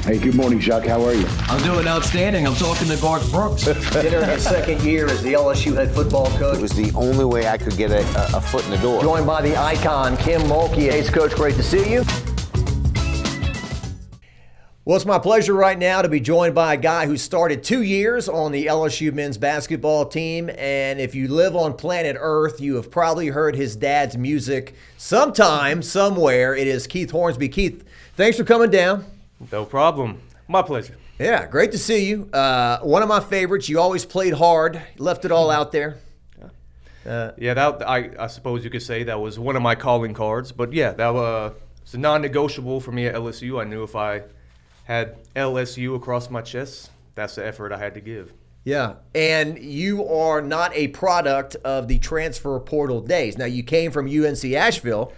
Hey, good morning, Jacques. How are you? I'm doing outstanding. I'm talking to Garth Brooks. Entering his second year as the LSU head football coach. It was the only way I could get a foot in the door. Joined by the icon, Kim Mulkey. Hey, Coach, great to see you. Well, it's my pleasure right now to be joined by a guy who started 2 years on the LSU men's basketball team. And if you live on planet Earth, you have probably heard his dad's music sometime, somewhere. It is Keith Hornsby. Keith, thanks for coming down. No problem. My pleasure. Yeah, great to see you. One of my favorites. You always played hard. Left it all out there. I suppose you could say that was one of my calling cards. But yeah, that was a non-negotiable for me at LSU. I knew if I had LSU across my chest, that's the effort I had to give. Yeah, and you are not a product of the transfer portal days. Now, you came from UNC Asheville,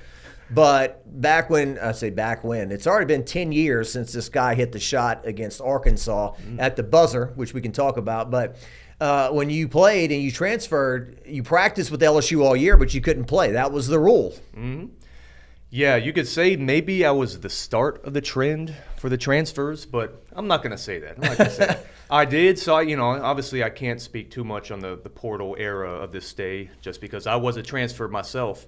but it's already been 10 years since this guy hit the shot against Arkansas at the buzzer, which we can talk about. But when you played and you transferred, you practiced with LSU all year, but you couldn't play. That was the rule. Mm-hmm. Yeah, you could say maybe I was the start of the trend for the transfers, but I'm not going to say that. I did, so obviously I can't speak too much on the portal era of this day just because I was a transfer myself.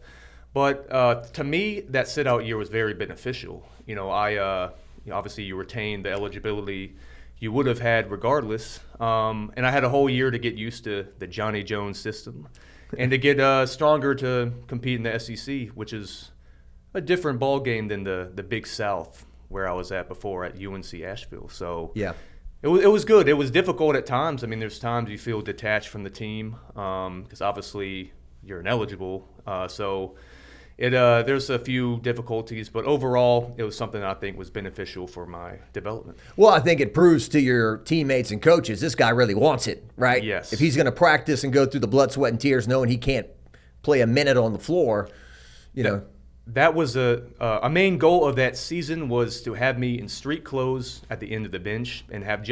But to me, that sit-out year was very beneficial. Obviously you retained the eligibility you would have had regardless, and I had a whole year to get used to the Johnny Jones system and to get stronger to compete in the SEC, which is a different ball game than the Big South where I was at before at UNC Asheville. So yeah, it was good. It was difficult at times. I mean, there's times you feel detached from the team because obviously you're ineligible. There's a few difficulties, but overall it was something I think was beneficial for my development. Well, I think it proves to your teammates and coaches this guy really wants it, right? Yes. If he's going to practice and go through the blood, sweat, and tears knowing he can't play a minute on the floor, That was a main goal of that season was to have me in street clothes at the end of the bench and have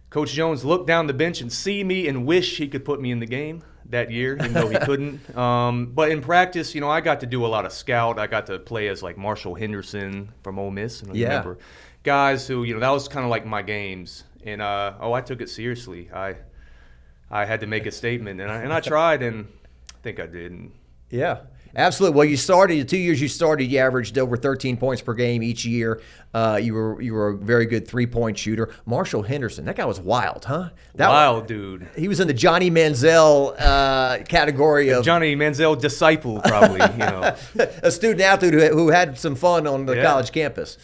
Coach Jones look down the bench and see me and wish he could put me in the game that year, even though he couldn't. But in practice, I got to do a lot of scout. I got to play as like Marshall Henderson from Ole Miss. And remember guys who, that was kind of like my games. And I took it seriously. I had to make a statement, and I tried, and I think I did. Yeah. Absolutely. Well, the 2 years you started, you averaged over 13 points per game each year. You were a very good three-point shooter. Marshall Henderson, that guy was wild, huh? Wild dude. He was in the Johnny Manziel category of Johnny Manziel disciple, probably. A student athlete who had some fun on the college campus.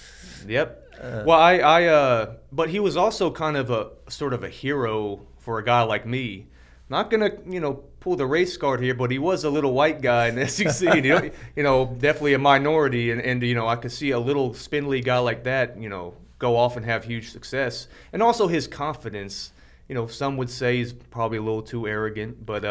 Yep. But he was also kind of a sort of a hero for a guy like me. Not gonna, pull the race card here, but he was a little white guy in the SEC. Definitely a minority, and I could see a little spindly guy like that, go off and have huge success. And also his confidence. Some would say he's probably a little too arrogant, but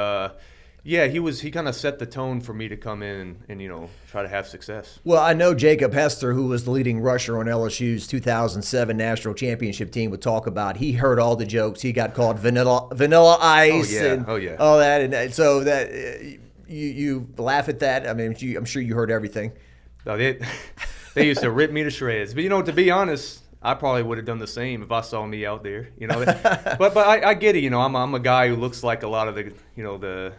he kind of set the tone for me to come in and try to have success. Well, I know Jacob Hester, who was the leading rusher on LSU's 2007 national championship team, would talk about. He heard all the jokes. He got called vanilla ice and all that, and so that you laugh at that. I mean, I'm sure you heard everything. No, they used to rip me to shreds. But to be honest, I probably would have done the same if I saw me out there. But I get it. I'm a guy who looks like a lot of the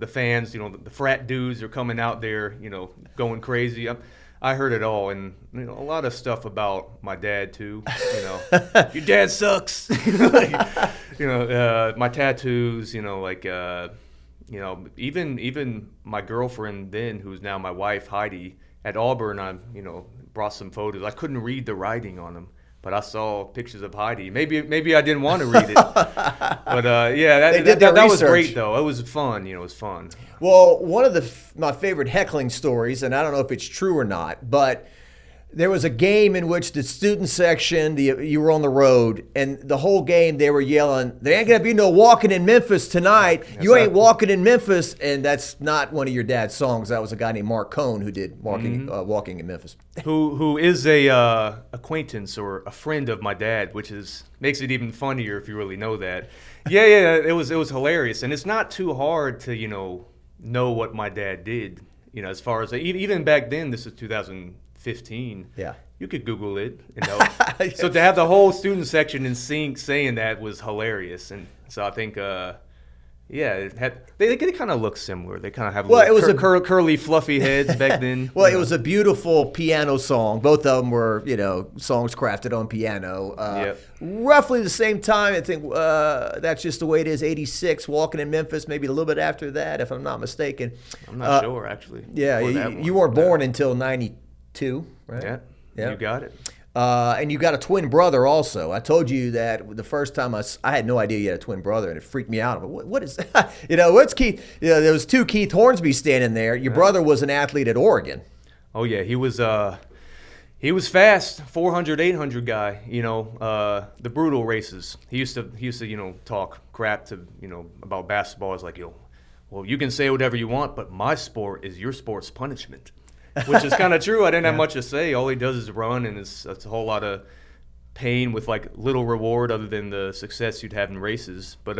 fans, the frat dudes are coming out there, going crazy. I heard it all, and a lot of stuff about my dad too. Your dad sucks. My tattoos. Even my girlfriend then, who's now my wife, Heidi, at Auburn. I brought some photos. I couldn't read the writing on them. But I saw pictures of Heidi. Maybe I didn't want to read it. But that was great though. It was fun. It was fun. Well, one of my favorite heckling stories, and I don't know if it's true or not, but there was a game in which the student section, you were on the road, and the whole game they were yelling, "There ain't gonna be no walking in Memphis tonight. You ain't walking in Memphis." And that's not one of your dad's songs. That was a guy named Mark Cohn who did "Walking in Memphis." Who is a acquaintance or a friend of my dad, which makes it even funnier if you really know that. Yeah, it was hilarious, and it's not too hard to know what my dad did. As far as even back then, this is 2015. Yeah. You could Google it. So to have the whole student section in sync saying that was hilarious. And so I think, they kind of look similar. They kind of have curly, fluffy heads back then. Well, it was a beautiful piano song. Both of them were, songs crafted on piano. Roughly the same time, I think that's just the way it is, 86, Walking in Memphis, maybe a little bit after that, if I'm not mistaken. I'm not sure, actually. Yeah, you weren't born until 92, right? Yeah, you got it. And you got a twin brother also. I told you that the first time I had no idea you had a twin brother, and it freaked me out. What is that? What's Keith? There was two Keith Hornsby standing there. Your brother was an athlete at Oregon. Oh yeah, he was fast, 400, 800 guy. The brutal races. He used to talk crap to about basketball. It's like, well, you can say whatever you want, but my sport is your sport's punishment. Which is kind of true. I didn't have much to say. All he does is run, and it's a whole lot of pain with like little reward other than the success you'd have in races. But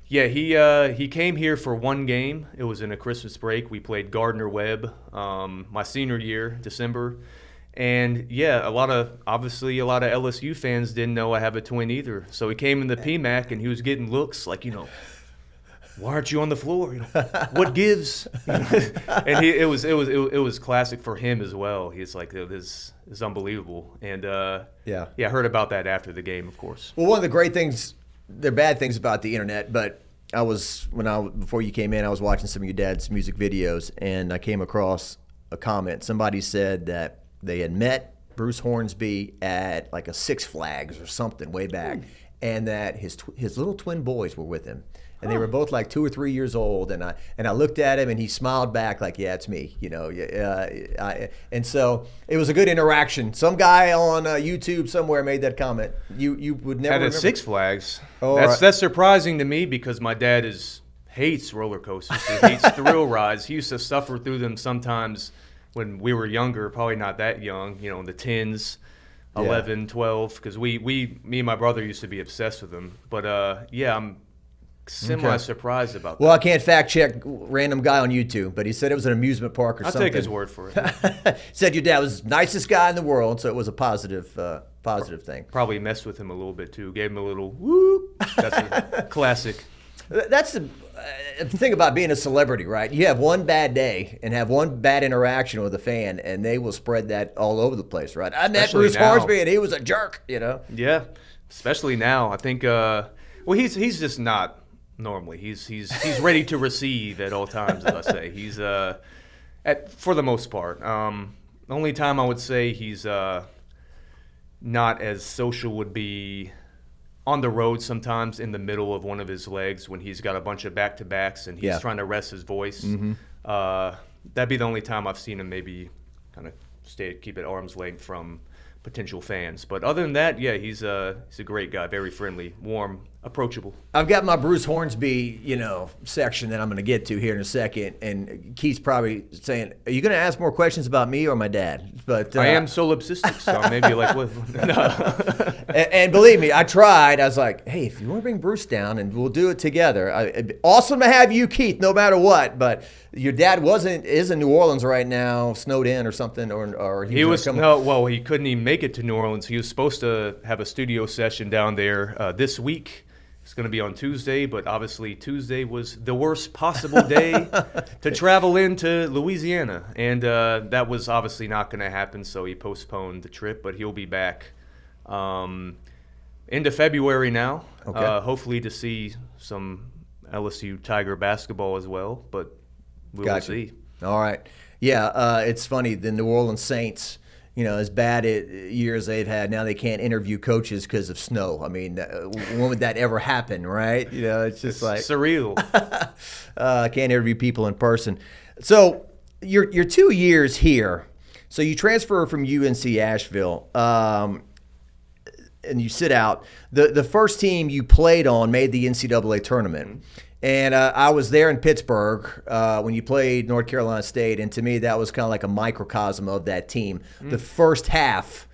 he came here for one game. It was in a Christmas break. We played Gardner Webb my senior year, December. And a lot of LSU fans didn't know I have a twin either. So he came in the PMAC, and he was getting looks like, why aren't you on the floor? What gives? And it was classic for him as well. He's like, this is unbelievable. And I heard about that after the game, of course. Well, one of the great things, they're bad things about the internet, but before you came in, I was watching some of your dad's music videos, and I came across a comment. Somebody said that they had met Bruce Hornsby at like a Six Flags or something way back, and that his little twin boys were with him. And they were both like 2 or 3 years old, and I looked at him, and he smiled back like, "Yeah, it's me," and so it was a good interaction. Some guy on YouTube somewhere made that comment. You would never remember. At Six Flags. Oh, that's surprising to me because my dad hates roller coasters. He hates thrill rides. He used to suffer through them sometimes when we were younger, probably not that young. In the 10s. 11, 12, because me and my brother used to be obsessed with them. But I'm semi-surprised about that. Well, I can't fact check random guy on YouTube, but he said it was an amusement park or something. I'll take his word for it. Said your dad was the nicest guy in the world, so it was a positive thing. Probably messed with him a little bit too. Gave him a little whoop. That's a classic. That's the thing about being a celebrity, right? You have one bad day and have one bad interaction with a fan, and they will spread that all over the place, right? I met Bruce Hornsby, and he was a jerk, Yeah, especially now. I think. He's just not. Normally, he's ready to receive at all times, as I say. He's for the most part. The only time I would say he's not as social would be on the road sometimes in the middle of one of his legs when he's got a bunch of back-to-backs and he's trying to rest his voice. Mm-hmm. That'd be the only time I've seen him maybe kind of keep at arm's length from potential fans. But other than that, he's a great guy, very friendly, warm, approachable. I've got my Bruce Hornsby, section that I'm going to get to here in a second, and Keith's probably saying, "Are you going to ask more questions about me or my dad?" But I am solipsistic, so maybe like what? No. And believe me, I tried. I was like, "Hey, if you want to bring Bruce down, and we'll do it together. Awesome to have you, Keith, no matter what." But your dad is in New Orleans right now, snowed in or something, or he couldn't even make it to New Orleans. He was supposed to have a studio session down there this week. It's going to be on Tuesday, but obviously Tuesday was the worst possible day to travel into Louisiana, and that was obviously not going to happen, so he postponed the trip, but he'll be back into February now, hopefully to see some LSU Tiger basketball as well, but we'll see. All right. Yeah, it's funny, the New Orleans Saints, as bad years they've had, now they can't interview coaches because of snow. I mean, when would that ever happen, right? It's just like surreal. Can't interview people in person. So your 2 years here, so you transfer from UNC Asheville, and you sit out. The first team you played on made the NCAA tournament. And I was there in Pittsburgh when you played North Carolina State, and to me that was kind of like a microcosm of that team. The first half,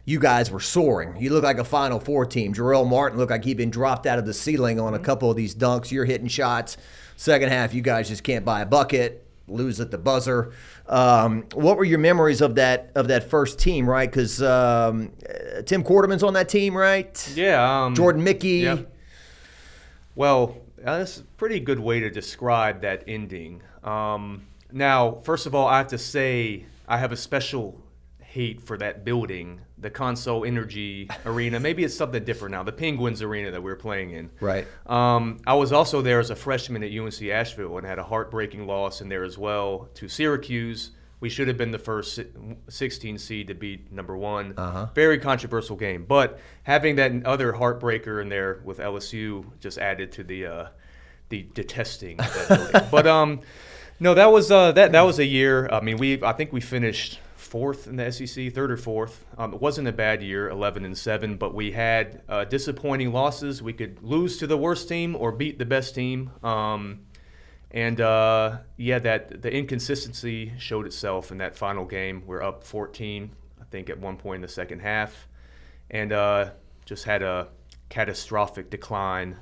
you guys were soaring. You looked like a Final Four team. Jarrell Martin looked like he'd been dropped out of the ceiling on a couple of these dunks. You're hitting shots. Second half, you guys just can't buy a bucket. lose at the buzzer. What were your memories of that first team, right? Because Tim Quarterman's on that team, right? Yeah. Jordan Mickey. Yeah. Well, that's a pretty good way to describe that ending. Now, first of all, I have to say I have a special hate for that building, the Console Energy Arena. Maybe it's something different now, the Penguins Arena that we were playing in. Right. I was also there as a freshman at UNC Asheville and had a heartbreaking loss in there as well to Syracuse. We should have been the first 16 seed to beat number one. Very controversial game. But having that other heartbreaker in there with LSU just added to the detesting of that building. But no, that was a year. I mean, I think we finished fourth in the SEC, third or fourth. It wasn't a bad year, 11-7, but we had disappointing losses. We could lose to the worst team or beat the best team. That the inconsistency showed itself in that final game. We're up 14, I think, at one point in the second half, and just had a catastrophic decline.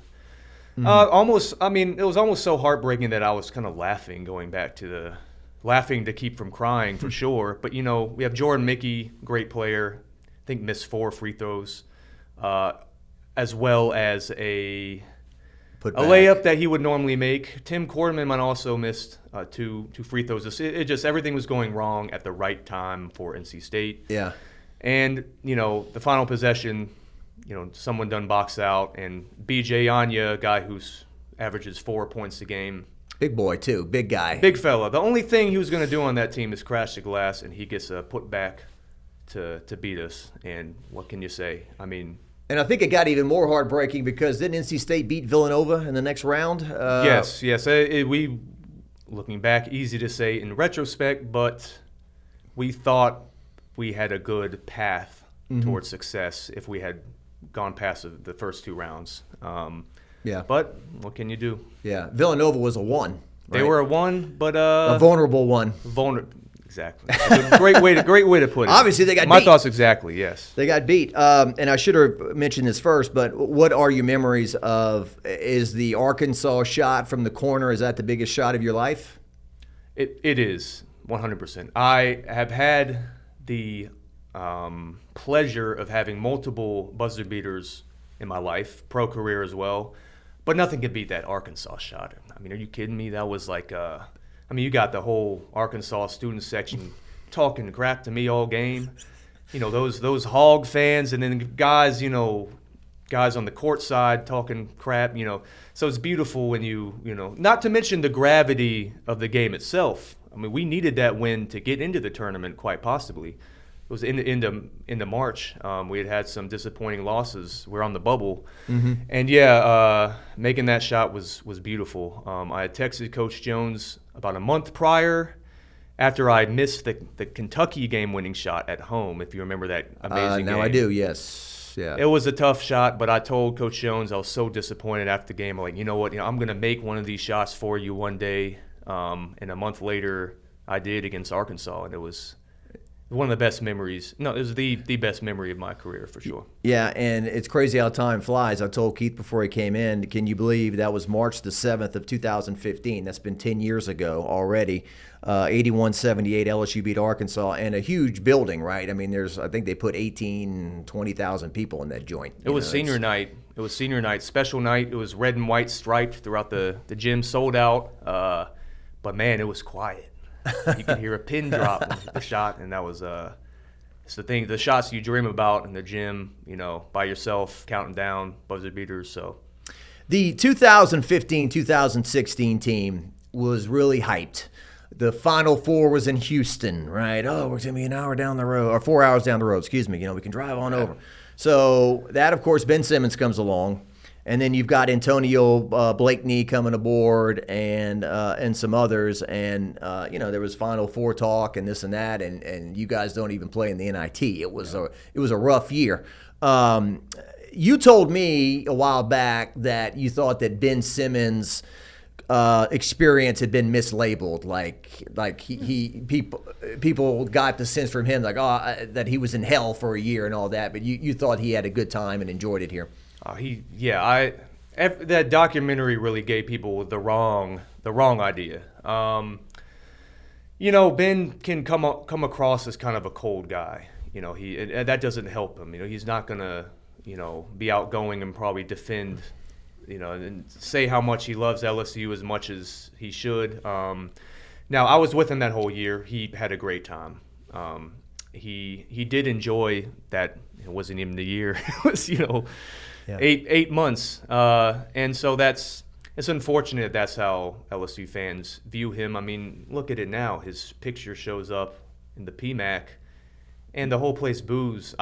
It was almost so heartbreaking that I was kind of laughing to keep from crying for sure. But, we have Jordan Mickey, great player, I think missed 4 free throws, as well as a layup that he would normally make. Tim Quarterman might also missed two free throws. It just everything was going wrong at the right time for NC State. Yeah. And, the final possession, someone done box out, and BJ Anya, a guy who's averages 4 points a game. Big boy, too. Big guy. Big fella. The only thing he was going to do on that team is crash the glass, and he gets put back to beat us. And what can you say? I mean, and I think it got even more heartbreaking because didn't NC State beat Villanova in the next round? Yes. We, looking back, easy to say in retrospect, but we thought we had a good path towards success if we had gone past the first 2 rounds. Yeah. But what can you do? Yeah. Villanova was a 1. Right? They were a 1, but a vulnerable 1. Exactly. That's a great way to put it. Obviously, they got beat. My thoughts exactly. Yes. They got beat. And I should have mentioned this first, but what are your memories of? Is the Arkansas shot from the corner? Is that the biggest shot of your life? It is 100%. I have had the pleasure of having multiple buzzer beaters in my life, pro career as well, but nothing could beat that Arkansas shot. I mean, are you kidding me? That was like, you got the whole Arkansas student section talking crap to me all game. Those Hog fans, and then guys on the court side talking crap. So it's beautiful when not to mention the gravity of the game itself. I mean, we needed that win to get into the tournament, quite possibly. It was into March. We had some disappointing losses. We're on the bubble, and making that shot was beautiful. I had texted Coach Jones about a month prior, after I missed the Kentucky game-winning shot at home. If you remember that amazing game. Now I do. Yes. Yeah. It was a tough shot, but I told Coach Jones I was so disappointed after the game. I'm like, you know what? I'm going to make one of these shots for you one day. And a month later, I did against Arkansas, and it was one of the best memories. No, it was the best memory of my career for sure. Yeah, and it's crazy how time flies. I told Keith before he came in, can you believe that was March the 7th of 2015? That's been 10 years ago already. 81-78, LSU beat Arkansas, and a huge building, right? I mean, I think they put 20,000 people in that joint. It was senior night. It was senior night, special night. It was red and white striped throughout the gym, sold out. But, man, it was quiet. You could hear a pin drop in the shot, and that was it's the shots you dream about in the gym, by yourself, counting down, buzzer beaters. So the 2015-2016 team was really hyped. The Final Four was in Houston, right? Oh, we're going to be an hour down the road, or 4 hours down the road, excuse me. We can drive on over. So that, of course, Ben Simmons comes along. And then you've got Antonio Blakeney coming aboard and some others. And, there was Final Four talk and this and that. And you guys don't even play in the NIT. It was a rough year. You told me a while back that you thought that Ben Simmons' experience had been mislabeled. Like people got the sense from him that he was in hell for a year and all that. But you thought he had a good time and enjoyed it here. That documentary really gave people the wrong idea. Ben can come across as kind of a cold guy. That doesn't help him. He's not gonna, be outgoing and probably defend, and say how much he loves LSU as much as he should. Now, I was with him that whole year. He had a great time. He did enjoy that. It wasn't even the year. It was, 8 months. And so it's unfortunate that's how LSU fans view him. I mean, look at it now. His picture shows up in the PMAC, and the whole place boos.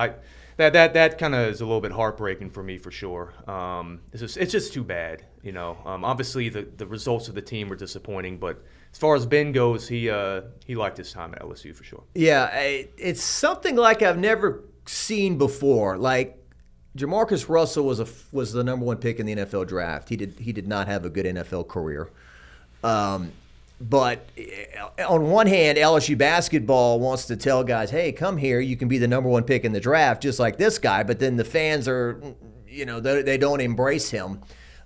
That kind of is a little bit heartbreaking for me, for sure. It's just too bad, Obviously, the results of the team were disappointing, but as far as Ben goes, he liked his time at LSU for sure. Yeah, it's something like I've never seen before. Like, Jamarcus Russell was the number 1 pick in the NFL draft. He did not have a good NFL career. But on one hand, LSU basketball wants to tell guys, hey, come here, you can be the number 1 pick in the draft, just like this guy. But then the fans are, they don't embrace him.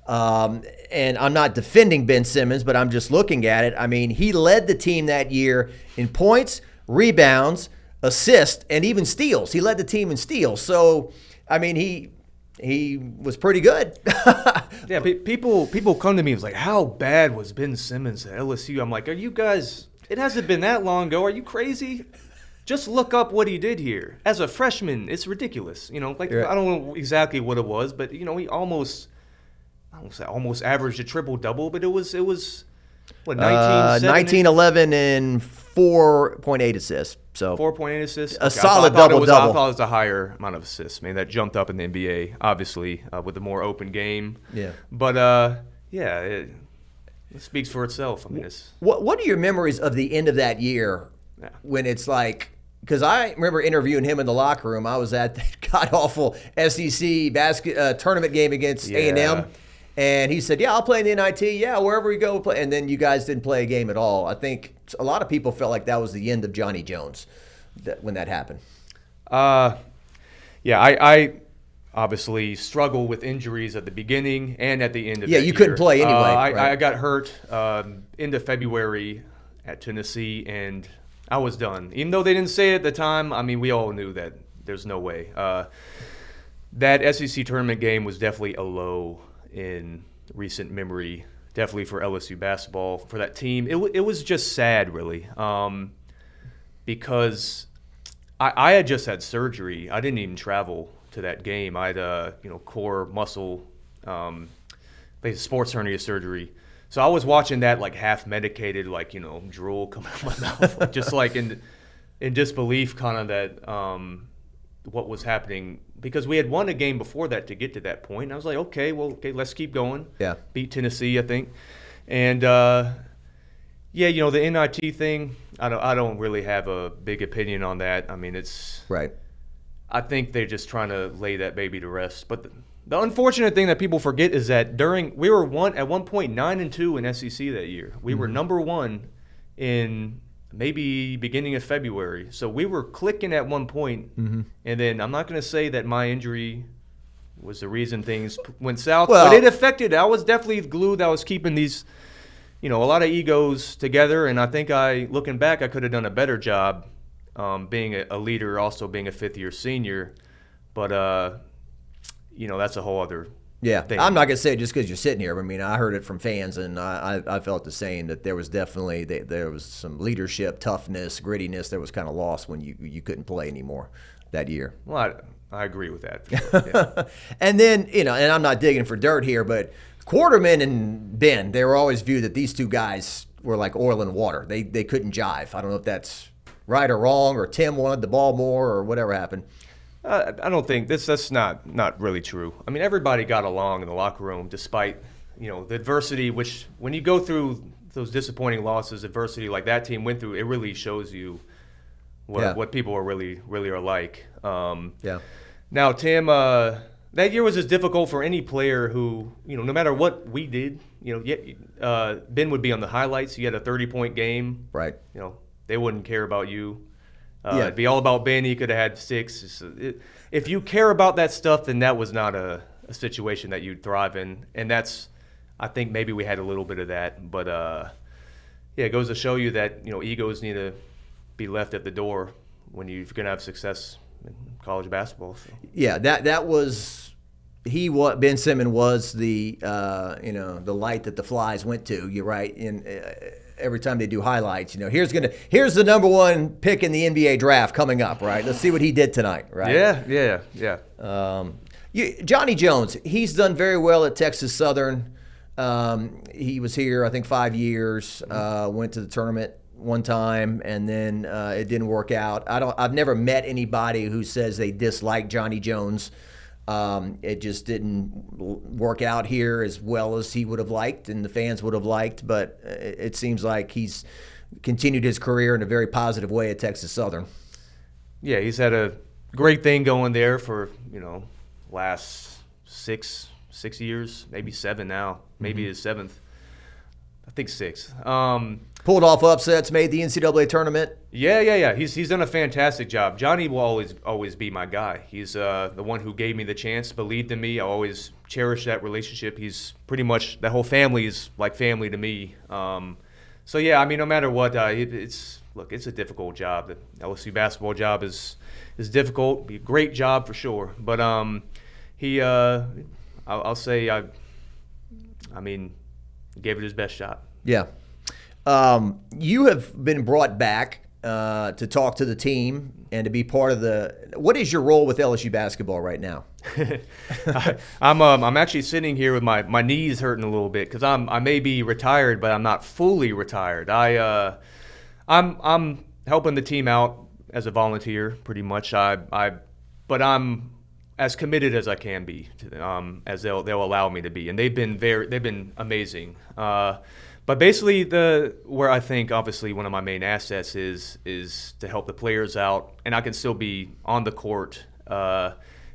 And I'm not defending Ben Simmons, but I'm just looking at it. I mean, he led the team that year in points, rebounds, assists, and even steals. He led the team in steals. So, I mean, he was pretty good. Yeah, people come to me and was like, how bad was Ben Simmons at LSU? I'm like, are you guys – it hasn't been that long ago. Are you crazy? Just look up what he did here. As a freshman, it's ridiculous. I don't know exactly what it was, but, he almost averaged a triple-double, but it was what, 19, 11, and 4.8 assists. So 4.8 assists. A solid double-double. I thought it was a higher amount of assists. I mean, that jumped up in the NBA, obviously, with a more open game. Yeah. But, it speaks for itself. I mean, What are your memories of the end of that year when it's like – because I remember interviewing him in the locker room. I was at that god-awful SEC tournament game against A&M. And he said, yeah, I'll play in the NIT. Yeah, wherever we go, we'll play. And then you guys didn't play a game at all. I think a lot of people felt like that was the end of Johnny Jones when that happened. I obviously struggled with injuries at the beginning and at the end of the year. Yeah, you couldn't play anyway. Right? I got hurt into February at Tennessee, and I was done. Even though they didn't say it at the time, I mean, we all knew that there's no way. That SEC tournament game was definitely a low in recent memory, definitely for LSU basketball, for that team. It was just sad, really, because I had just had surgery. I didn't even travel to that game. I had core muscle, sports hernia surgery. So I was watching that like half medicated, like, drool coming out of my mouth, like, just like in disbelief, kind of that what was happening, because we had won a game before that to get to that point. And I was like, okay, let's keep going. Yeah. Beat Tennessee, I think. And the NIT thing, I don't really have a big opinion on that. I mean, it's right. I think they're just trying to lay that baby to rest. But the unfortunate thing that people forget is that we were at one point 9-2 in SEC that year. We were number 1 in maybe beginning of February. So we were clicking at one point. And then I'm not going to say that my injury was the reason things went south, but it affected. I was definitely the glue that was keeping these, a lot of egos together. And I think looking back, I could have done a better job being a leader, also being a fifth-year senior. But, that's a whole other thing. I'm not going to say it just because you're sitting here. I mean, I heard it from fans, and I felt the same, that there was definitely there was some leadership, toughness, grittiness that was kind of lost when you couldn't play anymore that year. Well, I agree with that. For sure. Yeah. And then, and I'm not digging for dirt here, but Quarterman and Ben, they were always viewed that these two guys were like oil and water. They couldn't jive. I don't know if that's right or wrong, or Tim wanted the ball more, or whatever happened. I don't think that's not really true. I mean, everybody got along in the locker room despite, the adversity, which when you go through those disappointing losses, adversity like that team went through, it really shows you what people are really are like. Now, Tim, that year was just difficult for any player who, no matter what we did, Ben would be on the highlights. You had a 30-point game. Right. They wouldn't care about you. It'd be all about Ben. He could have had 6. If you care about that stuff, then that was not a situation that you'd thrive in. And I think maybe we had a little bit of that. But, yeah, it goes to show you that, egos need to be left at the door when you're going to have success in college basketball. So. Yeah, that was Ben Simmons was the the light that the flies went to. You're right. And every time they do highlights, here's the number one pick in the NBA draft coming up. Right. Let's see what he did tonight. Right. Yeah. Johnny Jones, he's done very well at Texas Southern. He was here, I think, 5 years. Went to the tournament one time, and then it didn't work out. I've never met anybody who says they dislike Johnny Jones. It just didn't work out here as well as he would have liked and the fans would have liked. But it seems like he's continued his career in a very positive way at Texas Southern. Yeah, he's had a great thing going there for last six years, maybe 7 now, maybe his 7th. I think 6. Pulled off upsets, made the NCAA tournament. Yeah. He's done a fantastic job. Johnny will always be my guy. He's the one who gave me the chance, believed in me. I always cherish that relationship. He's pretty much, that whole family is like family to me. So yeah, I mean, no matter what, it's a difficult job. The LSU basketball job is difficult. Be a great job for sure. But I'll say he gave it his best shot. Yeah. You have been brought back to talk to the team and to be part of what is your role with LSU basketball right now? I'm actually sitting here with my knees hurting a little bit because I may be retired, but I'm not fully retired. I'm helping the team out as a volunteer pretty much. But I'm as committed as I can be to them, as they'll allow me to be, and they've been amazing. But basically, where I think obviously one of my main assets is to help the players out, and I can still be on the court,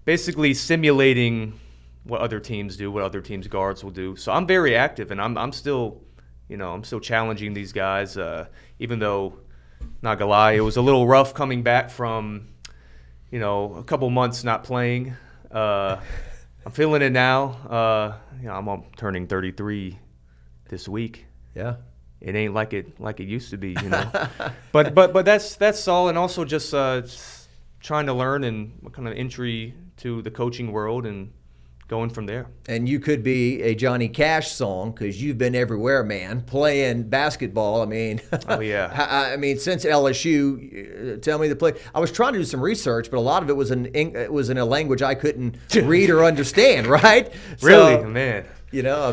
basically simulating what other teams do, what other teams' guards will do. So I'm very active, and I'm still challenging these guys, even though, not gonna lie, it was a little rough coming back from a couple months not playing. I'm feeling it now. I'm turning 33 this week. Yeah, it ain't like it used to be, But that's all, and also just trying to learn and what kind of entry to the coaching world and going from there. And you could be a Johnny Cash song because you've been everywhere, man, playing basketball. I mean, oh yeah. I mean, since LSU, tell me the play. I was trying to do some research, but a lot of it was in a language I couldn't read or understand. Right? Really, so, man. Tell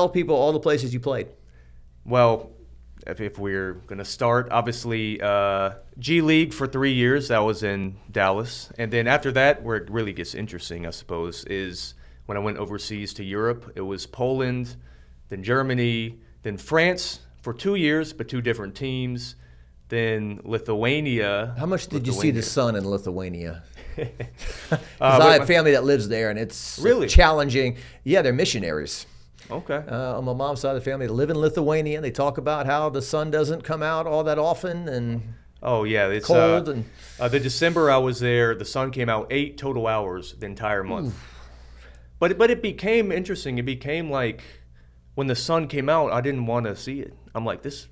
people all the places you played. Well, if we're going to start, obviously, G League for 3 years. That was in Dallas. And then after that, where it really gets interesting, I suppose, is when I went overseas to Europe. It was Poland, then Germany, then France for 2 years, but 2 different teams. Then Lithuania. How much did you see the sun in Lithuania? Because I have family that lives there, and it's really challenging. Yeah, they're missionaries. Okay. On my mom's side of the family, they live in Lithuania. They talk about how the sun doesn't come out all that often, and it's cold. And the December I was there, the sun came out 8 total hours the entire month. Oof. But it became interesting. It became like when the sun came out, I didn't want to see it. I'm like, this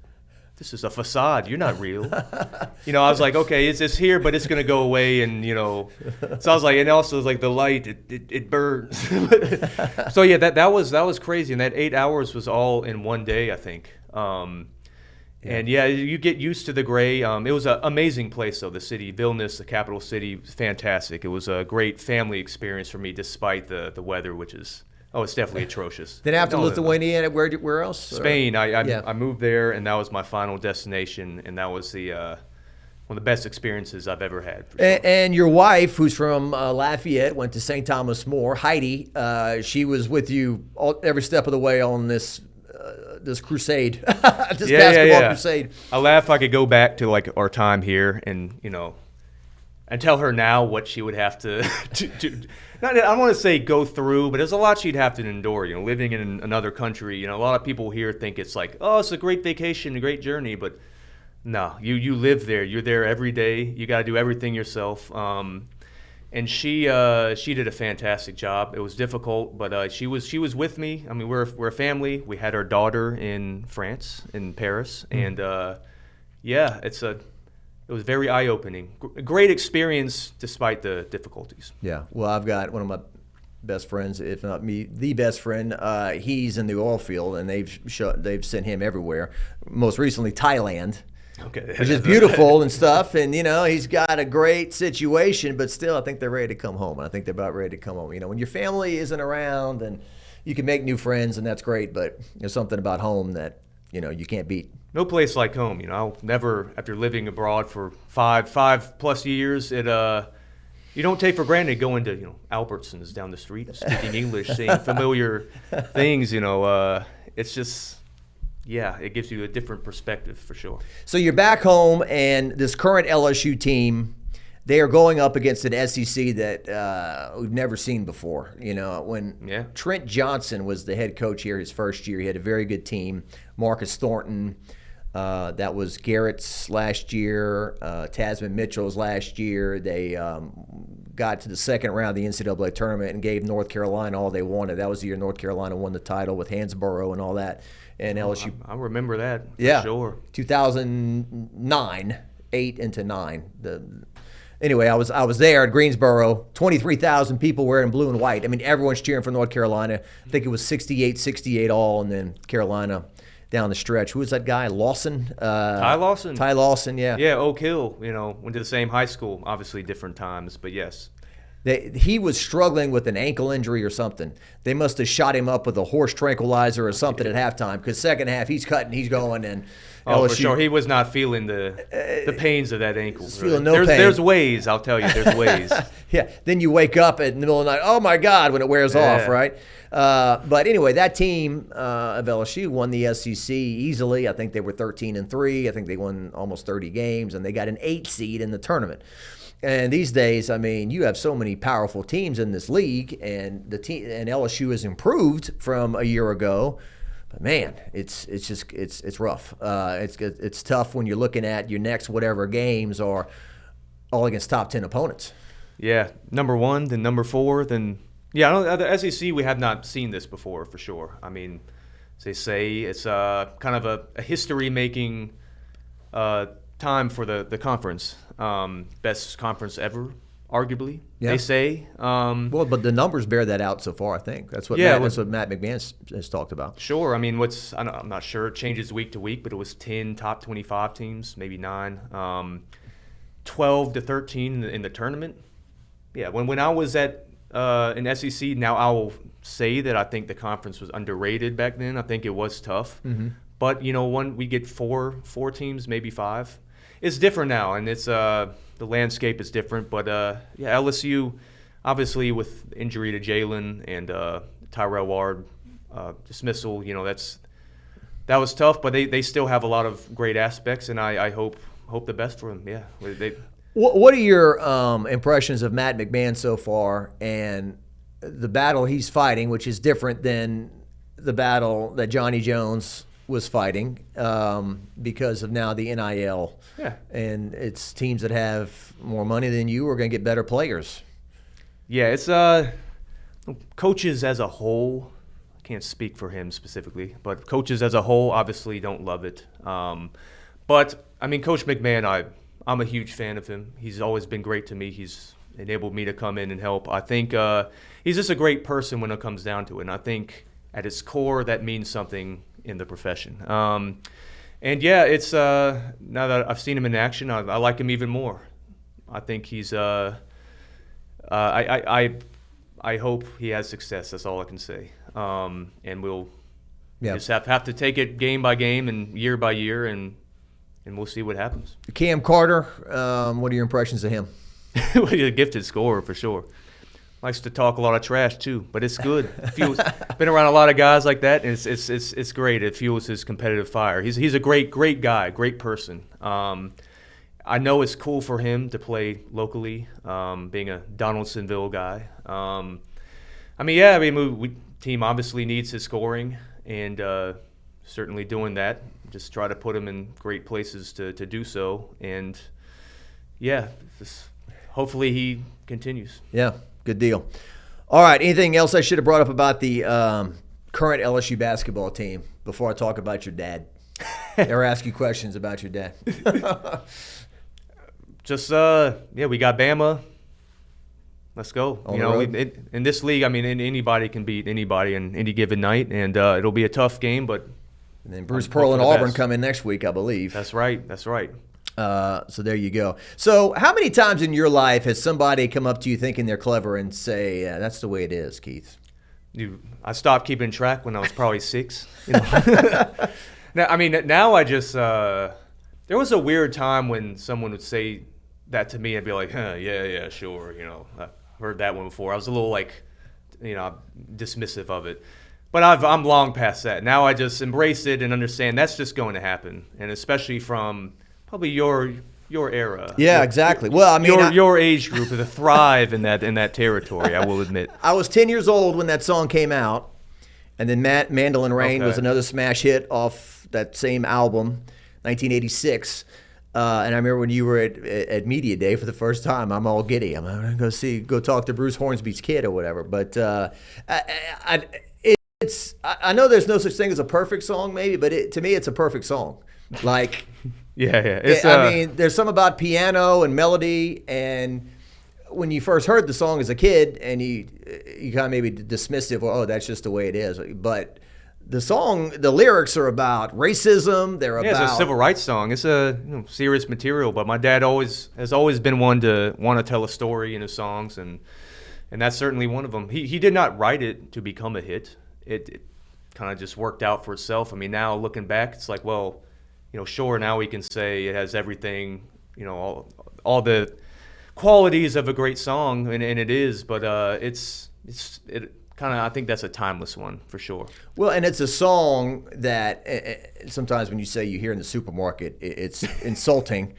is a facade. You're not real. I was like, okay, it's here, but it's going to go away. And, so I was like, and also it's like the light, it burns. So yeah, that was crazy. And that 8 hours was all in one day, I think. And yeah, you get used to the gray. It was an amazing place though. The city, Vilnius, the capital city, was fantastic. It was a great family experience for me, despite the weather, which is, it's definitely atrocious. Then after Lithuania, where else? Spain. I moved there, and that was my final destination, and that was one of the best experiences I've ever had. For sure. And your wife, who's from Lafayette, went to St. Thomas More. Heidi, she was with you every step of the way on this crusade, basketball crusade. I laugh. I could go back to like our time here, and and tell her now what she would have to I don't want to say go through, but there's a lot she'd have to endure, living in another country. A lot of people here think it's like, it's a great vacation, a great journey, but no, you live there. You're there every day. You got to do everything yourself. And she did a fantastic job. It was difficult, but she was with me. I mean, we're a family. We had our daughter in France, in Paris, and yeah, it was very eye-opening. Great experience despite the difficulties. Yeah. Well, I've got one of my best friends, if not me, the best friend. He's in the oil field, and they've sent him everywhere. Most recently, Thailand. Okay. Which is beautiful and stuff, and he's got a great situation, but still, I think they're ready to come home. And I think they're about ready to come home. When your family isn't around, and you can make new friends, and that's great, but there's something about home that you can't beat. No place like home. I'll never, after living abroad for five plus years, you don't take for granted going to Albertsons down the street, speaking English, seeing familiar things. It's just. Yeah, it gives you a different perspective for sure. So you're back home, and this current LSU team, they are going up against an SEC that we've never seen before. When Trent Johnson was the head coach here his first year, he had a very good team. Marcus Thornton, that was Garrett's last year, Tasman Mitchell's last year. They got to the second round of the NCAA Tournament and gave North Carolina all they wanted. That was the year North Carolina won the title with Hansborough and all that. And LSU, I remember that. Yeah, for sure. 2009, 8 into 9. Anyway, I was there at Greensboro. 23,000 people wearing blue and white. I mean, everyone's cheering for North Carolina. I think it was 68 all, and then Carolina down the stretch. Who was that guy? Lawson? Ty Lawson. Ty Lawson, yeah. Yeah, Oak Hill. Went to the same high school. Obviously, different times, but yes. He was struggling with an ankle injury or something. They must have shot him up with a horse tranquilizer or something at halftime, because second half he's cutting, he's going, and LSU, for sure he was not feeling the pains of that ankle. Feeling no pain. There's ways, I'll tell you. There's ways. Yeah. Then you wake up in the middle of the night. Oh my God, when it wears off, right? But anyway, that team of LSU won the SEC easily. I think they were 13-3. I think they won almost 30 games, and they got an 8 seed in the tournament. And these days, I mean, you have so many powerful teams in this league, and LSU has improved from a year ago. But man, it's rough. It's tough when you're looking at your next whatever games are all against top 10 opponents. Yeah, number 1, then number 4, then the SEC, we have not seen this before for sure. I mean, as they say, it's kind of a history-making time for the conference. Best conference ever, arguably. Yeah. They say. Well, but the numbers bear that out so far. I think that's what Matt McMahon has talked about. Sure. I mean, I'm not sure. It changes week to week, but it was 10 top 25 teams, maybe 9, 12 to 13 in the tournament. Yeah. When I was at in SEC, now I will say that I think the conference was underrated back then. I think it was tough, but we get four teams, maybe 5. It's different now, and it's the landscape is different. But LSU, obviously with injury to Jalen and Tyrell Ward dismissal, that was tough. But they still have a lot of great aspects, and I hope the best for them. Yeah. What are your impressions of Matt McMahon so far, and the battle he's fighting, which is different than the battle that Johnny Jones was fighting because of now the NIL. Yeah. And it's teams that have more money than you are going to get better players. Yeah, it's coaches as a whole. I can't speak for him specifically, but coaches as a whole obviously don't love it. But I mean, Coach McMahon, I'm a huge fan of him. He's always been great to me. He's enabled me to come in and help. I think he's just a great person when it comes down to it. And I think at its core, that means something in the profession. And yeah, it's now that I've seen him in action, I like him even more. I think he's I hope he has success. That's all I can say. And we'll just have to take it game by game and year by year, and we'll see what happens. Cam Carter, what are your impressions of him? He's a gifted scorer for sure. Likes to talk a lot of trash too, but it's good. Been around a lot of guys like that, and it's great. It fuels his competitive fire. He's a great guy, great person. I know it's cool for him to play locally, being a Donaldsonville guy. Team obviously needs his scoring, and certainly doing that. Just try to put him in great places to do so, and yeah, hopefully he continues. Yeah, good deal. All right, anything else I should have brought up about the current LSU basketball team before I talk about your dad? Or ask you questions about your dad? Just, we got Bama. Let's go. In this league, I mean, anybody can beat anybody in any given night, and it'll be a tough game, but. And then Bruce Pearl and Auburn come in next week, I believe. That's right. So there you go. So how many times in your life has somebody come up to you thinking they're clever and say, yeah, that's the way it is, Keith? I stopped keeping track when I was probably 6. Now I just there was a weird time when someone would say that to me. I'd be like, yeah, sure. I heard that one before. I was a little dismissive of it. But I'm long past that. Now I just embrace it and understand that's just going to happen, and especially from probably your era. Yeah, exactly. Well, I mean, your age group to thrive in that territory. I will admit. I was 10 years old when that song came out, and then Mandolin Rain was another smash hit off that same album, 1986. And I remember when you were at Media Day for the first time, I'm all giddy. I'm going to go talk to Bruce Hornsby's kid or whatever. But I know there's no such thing as a perfect song, maybe, but to me, it's a perfect song. Like, yeah. There's something about piano and melody, and when you first heard the song as a kid, and you kind of maybe dismissive, well, oh, that's just the way it is. But the lyrics are about racism. It's a civil rights song. It's a serious material. But my dad has always been one to want to tell a story in his songs, and that's certainly one of them. He did not write it to become a hit. It kind of just worked out for itself. I mean, now looking back, it's like, well, sure, now we can say it has everything, all the qualities of a great song, and it is, but it kind of, I think that's a timeless one for sure. Well, and it's a song that sometimes when you say you hear in the supermarket, it's insulting,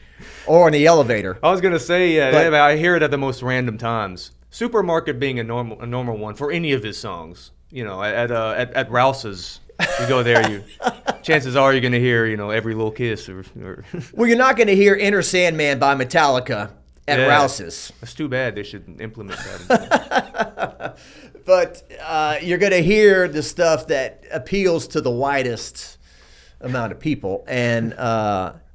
or in the elevator. I was gonna say, I hear it at the most random times. Supermarket being a normal one for any of his songs. At Rouse's, you go there, chances are you're going to hear, Every Little Kiss. Or Well, you're not going to hear Inner Sandman by Metallica at Rouse's. That's too bad. They should implement that. But you're going to hear the stuff that appeals to the widest amount of people. And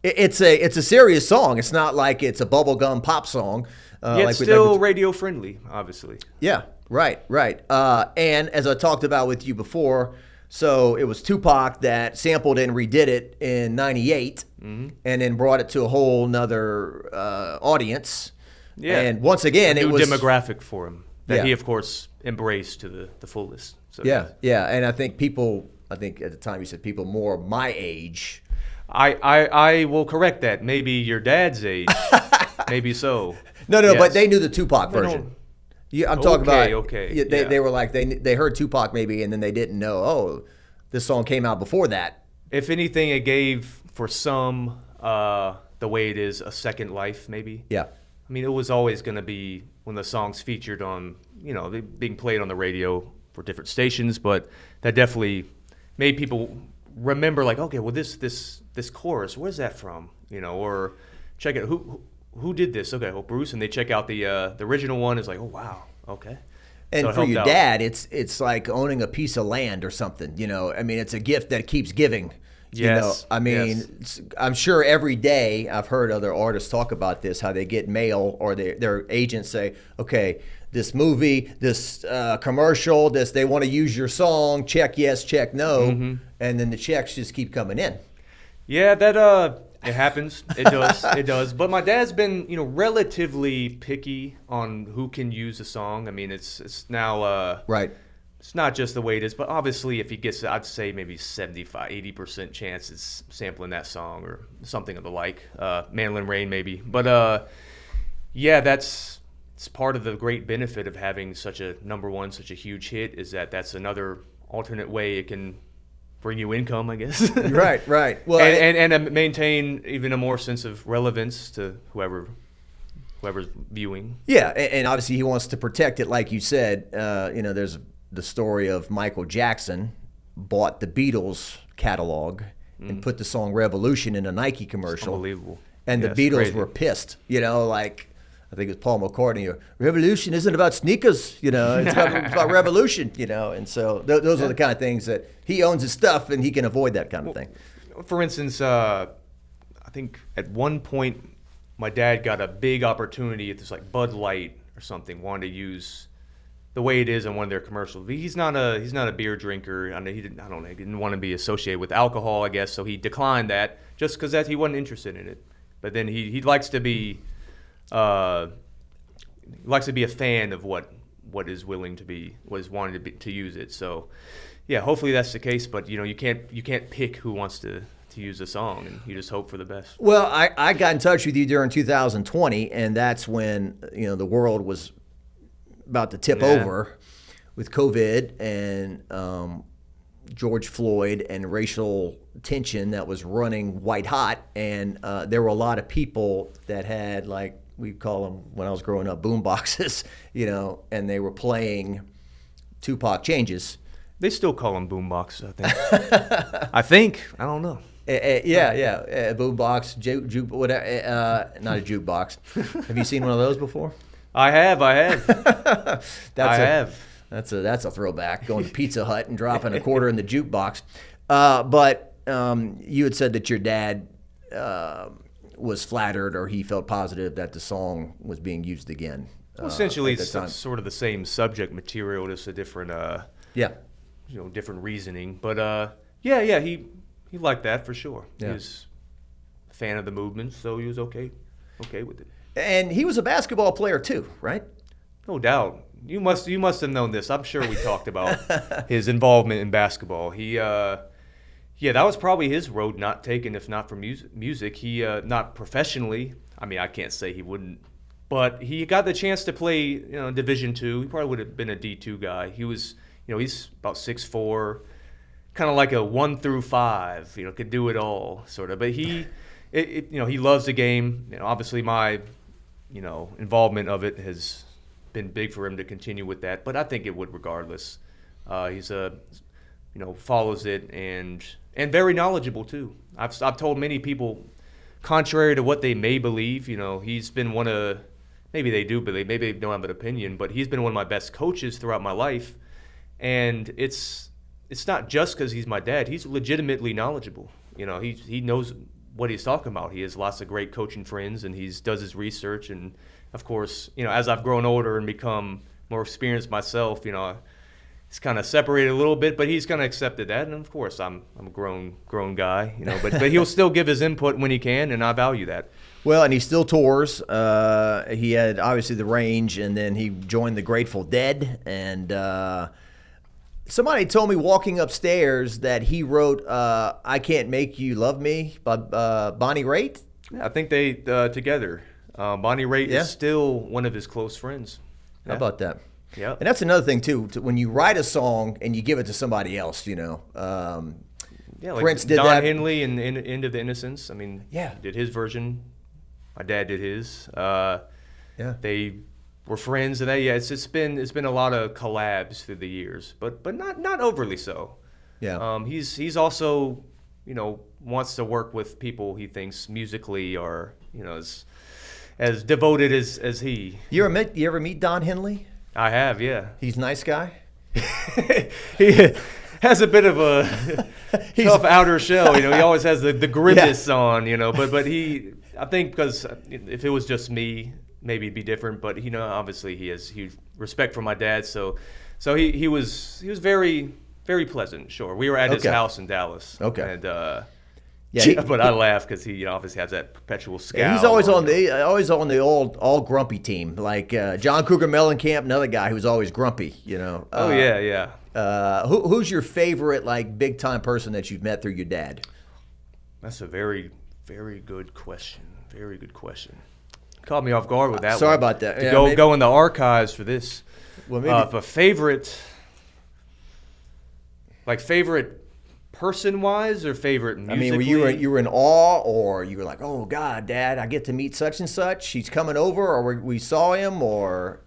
it's a serious song. It's not like it's a bubblegum pop song. It's still radio friendly, obviously. Yeah. Right. And as I talked about with you before, so it was Tupac that sampled and redid it in '98, and then brought it to a whole nother audience. Yeah. And once again, it was demographic for him that he, of course, embraced to the fullest. So yeah. And I think at the time you said people more my age. I will correct that. Maybe your dad's age. Maybe so. No, yes. But they knew the Tupac version. Yeah, I'm talking about. Okay. They were like they heard Tupac maybe, and then they didn't know. Oh, this song came out before that. If anything, it gave for some the way it is a second life, maybe. Yeah. I mean, it was always going to be when the songs featured on, being played on the radio for different stations, but that definitely made people remember, like, okay, well, this chorus, where's that from? Or check it. Who did this? Okay, well, Bruce, and they check out the original one. Is like, oh wow, okay. And so for your dad, it's like owning a piece of land or something. I mean, it's a gift that keeps giving. Yes. I'm sure every day I've heard other artists talk about this, how they get mail or their agents say, okay, this movie, this commercial, they want to use your song. Check yes, check no, and then the checks just keep coming in. Yeah, that. It happens. It does. It does. But my dad's been, relatively picky on who can use a song. I mean, it's now right. It's not just the way it is, but obviously, if he gets, I'd say maybe 75, 80% chance it's sampling that song or something of the like. Mandolin Rain, maybe. But it's part of the great benefit of having such a number one, such a huge hit, is that's another alternate way it can bring you income, I guess. Right. Well, and maintain even a more sense of relevance to whoever's viewing. Yeah, and obviously he wants to protect it, like you said. There's the story of Michael Jackson bought the Beatles catalog and put the song "Revolution" in a Nike commercial. It's unbelievable. And the Beatles were pissed. I think it's Paul McCartney. Revolution isn't about sneakers, it's about revolution, And so those are the kind of things that he owns his stuff, and he can avoid that kind of thing. For instance, I think at one point my dad got a big opportunity at this like Bud Light or something, wanted to use the way it is in one of their commercials. He's not a beer drinker. I know he didn't want to be associated with alcohol, I guess, so he declined that just because he wasn't interested in it. But then he likes to be a fan of what is wanting to use it. So yeah, hopefully that's the case. But you can't pick who wants to use a song, and you just hope for the best. Well, I got in touch with you during 2020, and that's when the world was about to tip over with COVID and George Floyd and racial tension that was running white hot, and there were a lot of people that had, like we call them when I was growing up, boom boxes, and they were playing Tupac Changes. They still call them boom boxes, I think. I don't know. Yeah. Boombox, whatever. Not a jukebox. Have you seen one of those before? I have. That's a throwback. Going to Pizza Hut and dropping a quarter in the jukebox. But you had said that your dad was flattered, or he felt positive that the song was being used again. Well, essentially, it's sort of the same subject material, just a different, different reasoning. But he liked that for sure. Yeah. He was a fan of the movement, so he was okay with it. And he was a basketball player too, right? No doubt. You must have known this. I'm sure we talked about his involvement in basketball. That was probably his road not taken, if not for music. He not professionally. I mean, I can't say he wouldn't, but he got the chance to play, Division II. He probably would have been a D2 guy. He was, he's about 6'4", kind of like a 1 through 5. Could do it all, sort of. But he loves the game. Obviously my involvement of it has been big for him to continue with that, but I think it would regardless. He's follows it and very knowledgeable too. I've told many people, contrary to what they may believe, he's been one of, maybe they do believe, maybe they don't have an opinion, but he's been one of my best coaches throughout my life. And it's not just because he's my dad. He's legitimately knowledgeable. He knows what he's talking about. He has lots of great coaching friends, and he does his research. And of course, as I've grown older and become more experienced myself, it's kind of separated a little bit, but he's kind of accepted that. And of course, I'm a grown guy, but he'll still give his input when he can, and I value that. Well, and he still tours. He had obviously the range, and then he joined the Grateful Dead. And somebody told me walking upstairs that he wrote "I Can't Make You Love Me" by Bonnie Raitt. Yeah, I think they together. Bonnie Raitt is still one of his close friends. How about that? Yeah. And that's another thing too. When you write a song and you give it to somebody else, like Prince did Don that. Henley in End of the Innocence. I mean, he did his version. My dad did his. They were friends, and it's been a lot of collabs through the years, but not overly so. Yeah. He's also wants to work with people he thinks musically are as devoted as he. You ever meet Don Henley? I have, yeah. He's a nice guy. He has a bit of a tough outer shell. He always has the grimace on. But he, I think, because if it was just me, maybe it'd be different. But obviously he has huge respect for my dad. So he was very, very pleasant. Sure, we were at his house in Dallas. Okay. And but I laugh because he obviously has that perpetual scowl. Yeah, he's always on the all grumpy team, like John Cougar Mellencamp, another guy who's always grumpy. Who's your favorite big time person that you've met through your dad? That's a very, very good question. Very good question. Caught me off guard with that. Sorry one. About that. Go in the archives for this. Well, maybe a favorite person-wise or favorite musically? I mean, you were in awe, or you were like, oh God, Dad, I get to meet such and such. He's coming over, or we saw him, or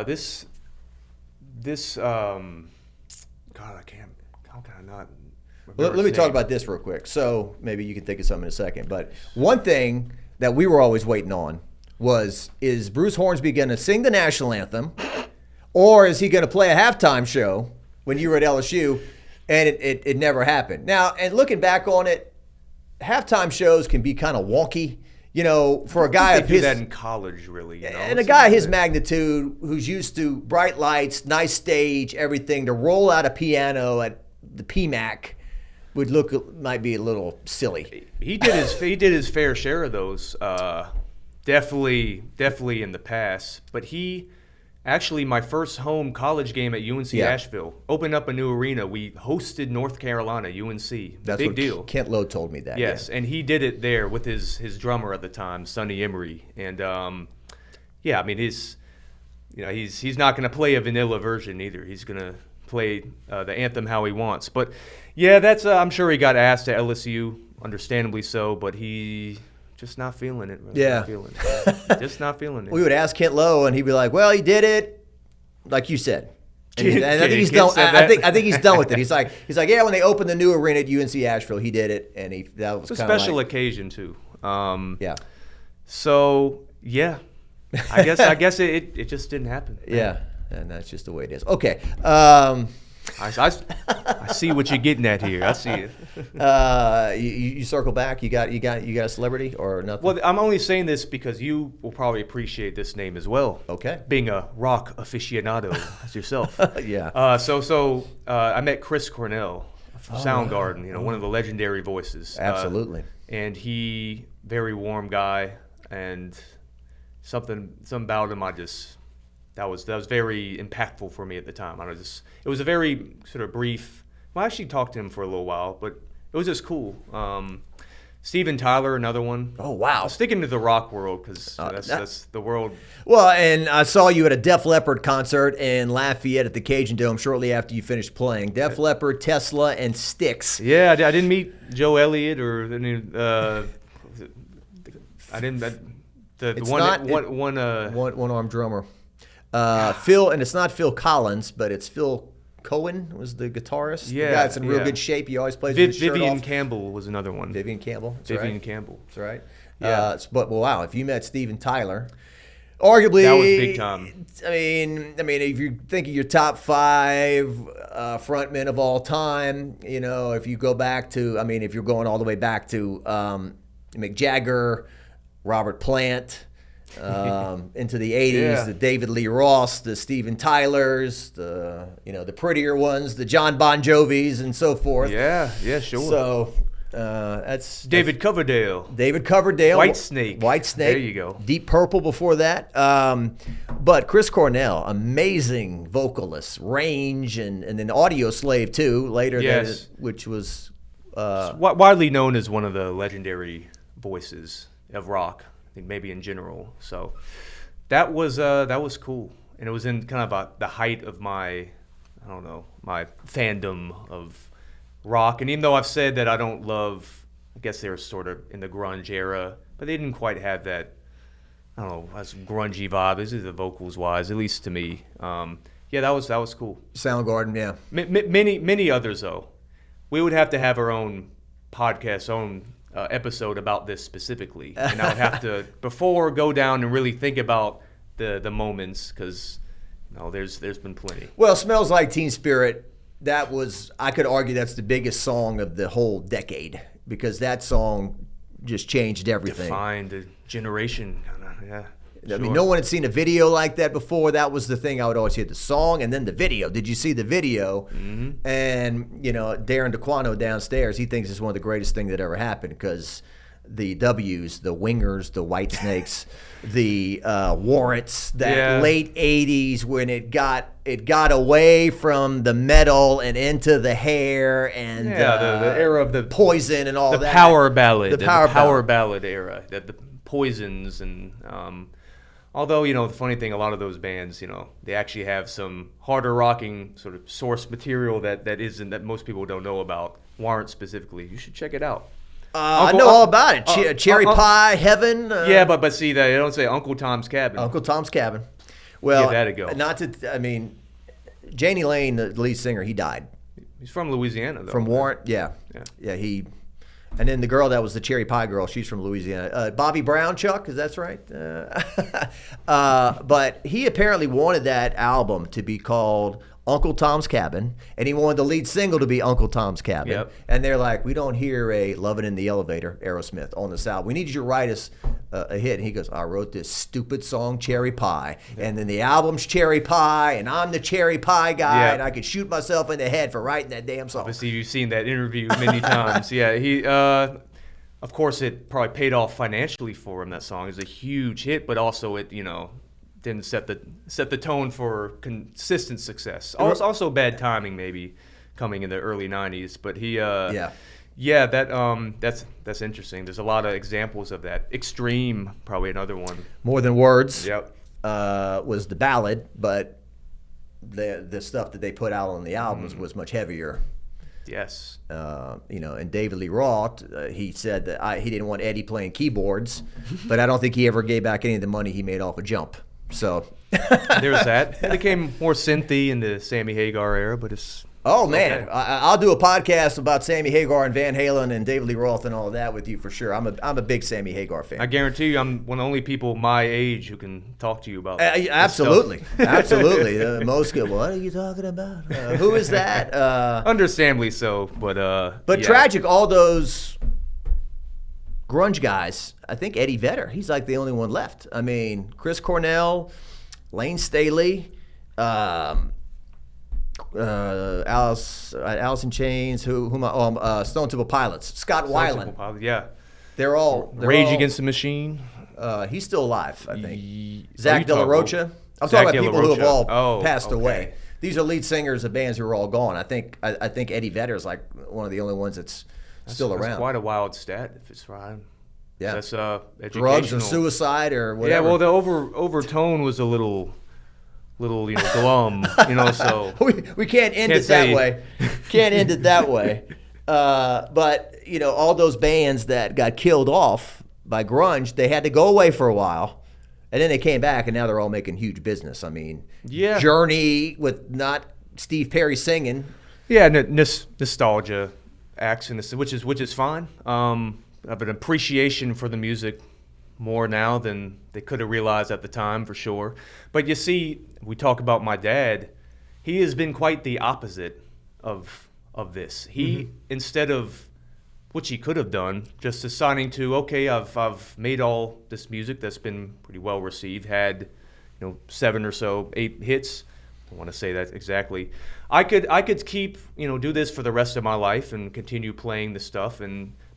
this God, I can't. How can I not? Let me talk about this real quick. So maybe you can think of something in a second. But one thing that we were always waiting on is Bruce Hornsby going to sing the national anthem, or is he going to play a halftime show when you were at LSU? And it never happened. Now, and looking back on it, halftime shows can be kind of wonky. For a guy They of do his that in college, really. and a guy his magnitude who's used to bright lights, nice stage, everything, to roll out a piano at the PMAC might be a little silly. He did his fair share of those. Definitely in the past. But actually, my first home college game at UNC Asheville opened up a new arena. We hosted North Carolina, UNC. That's big what deal. Kent Lowe told me that. Yes, and he did it there with his drummer at the time, Sonny Emery. And I mean, he's not going to play a vanilla version either. He's going to play the anthem how he wants. But yeah, that's I'm sure he got asked at LSU, understandably so, but he just not feeling it. Really. Yeah. Just not feeling it. We would ask Kent Lowe, and he'd be like, "Well, he did it, like you said." And I think he's done. I think he's done with it. He's like, yeah. When they opened the new arena at UNC Asheville, he did it, and that was it's a kind of special like, occasion too. Yeah. So yeah, I guess it just didn't happen. Yeah, and that's just the way it is. Okay. I see what you're getting at here. I see it. You circle back. You got a celebrity or nothing? Well, I'm only saying this because you will probably appreciate this name as well. Okay. Being a rock aficionado as yourself. Yeah. So I met Chris Cornell from Soundgarden. One of the legendary voices. Absolutely. And he, very warm guy, and something about him that was very impactful for me at the time. It was a very sort of brief. Well, I actually talked to him for a little while, but it was just cool. Steven Tyler, another one. Oh, wow. Sticking to the rock world because that's the world. Well, and I saw you at a Def Leppard concert in Lafayette at the Cajun Dome shortly after you finished playing. Def Leppard, Tesla, and Styx. Yeah, I didn't meet Joe Elliott or any. I didn't. One-armed drummer. Phil, and it's not Phil Collins, but it's Phil Cohen was the guitarist. Yeah, the guy that's in real good shape. He always plays with his shirt Vivian off. Campbell was another one. Vivian Campbell. Campbell. That's right. Yeah. But wow, if you met Steven Tyler, arguably that was big time. I mean, if you think of your top 5 frontmen of all time, if you go back to, if you're going all the way back to Mick Jagger, Robert Plant. Into the 80s, the David Lee Ross, the Steven Tylers, the prettier ones, the John Bon Jovis, and so forth. Yeah, sure. So that's David Coverdale. Whitesnake. There you go. Deep Purple before that. But Chris Cornell, amazing vocalist, range, and then Audio Slave too. Later, yes. Which was widely known as one of the legendary voices of rock. I think maybe in general. So that was cool, and it was in kind of the height of my fandom of rock. And even though I've said that I don't love, I guess they were sort of in the grunge era, but they didn't quite have that, as grungy vibe. This is the vocals wise, at least to me. That was cool. Soundgarden, yeah. Many others though. We would have to have our own podcast, episode about this specifically, and I would have to before go down and really think about the moments, because there's been plenty. Well, Smells Like Teen Spirit, I could argue that's the biggest song of the whole decade, because that song just changed everything. Defined a generation. Yeah. I mean, no one had seen a video like that before. That was the thing I would always hear, the song and then the video. Did you see the video? Mm-hmm. And, Darren DeQuano downstairs, he thinks it's one of the greatest things that ever happened, because the W's, the Wingers, the Whitesnakes, the Warrants, that late 80s when it got away from the metal and into the hair and the era of the Poison and all the that. Power ballad. The power ballad era. The Poisons and... although, the funny thing, a lot of those bands, they actually have some harder rocking sort of source material that most people don't know about. Warrant specifically. You should check it out. I know all about it. Cherry Pie, Heaven. But see, they don't say Uncle Tom's Cabin. Uncle Tom's Cabin. Well, give that a go. Janie Lane, the lead singer, he died. He's from Louisiana, though. From Warrant, yeah. He... And then the girl that was the cherry pie girl, she's from Louisiana. Bobby Brown, Chuck, is that right? But he apparently wanted that album to be called Uncle Tom's Cabin, and he wanted the lead single to be Uncle Tom's Cabin. Yep. And they're like, we don't hear a Lovin' in the Elevator, Aerosmith, on this album. We need you to write us a hit. And he goes, I wrote this stupid song, Cherry Pie. And then the album's Cherry Pie, and I'm the cherry pie guy, Yeah. and I could shoot myself in the head for writing that damn song. Obviously, you've seen that interview many times. Yeah, he. Of course, it probably paid off financially for him. That song is a huge hit, but also it, didn't set the tone for consistent success. Also bad timing maybe coming in the early '90s. But he. That's interesting. There's a lot of examples of that. Extreme, probably another one. More Than Words. Yep. Was the ballad, but the stuff that they put out on the albums was much heavier. Yes. And David Lee Roth, he said that he didn't want Eddie playing keyboards, but I don't think he ever gave back any of the money he made off a Jump. So There's that. It became more synthy in the Sammy Hagar era, but it's. Oh man, okay. I'll do a podcast about Sammy Hagar and Van Halen and David Lee Roth and all of that with you for sure. I'm a big Sammy Hagar fan. I guarantee you, I'm one of the only people my age who can talk to you about. Absolutely, absolutely. Most good. What are you talking about? Who is that? Understandably so, but But yeah. tragic. All those grunge guys. I think Eddie Vedder. He's like the only one left. I mean, Chris Cornell, Lane Staley. Alice in Chains, Stone Temple Pilots, Scott Weiland. Yeah. They're all Rage Against the Machine. He's still alive, I think. Are Zach you De La talking Rocha. about- I'm Zach talking De La about people who have Rocha. all Oh, passed okay. away. These are lead singers of bands who are all gone. I think Eddie Vedder is like one of the only ones that's still around. That's quite a wild stat if it's right. Yeah. That's Drugs or educational. suicide or Yeah, whatever. well, the overtone was a little glum, so. we can't end Can't it that say- way. Can't end it that way. But all those bands that got killed off by grunge, they had to go away for a while, and then they came back, and now they're all making huge business. I mean, Yeah. Journey with not Steve Perry singing. Yeah, nostalgia acts in this, which is fine. I have an appreciation for the music more now than they could have realized at the time, for sure. But you see, we talk about my dad. He has been quite the opposite of this. He instead of which he could have done, just deciding to I've made all this music that's been pretty well received, had 7 or so 8 hits. I don't want to say that exactly. I could keep do this for the rest of my life and continue playing the stuff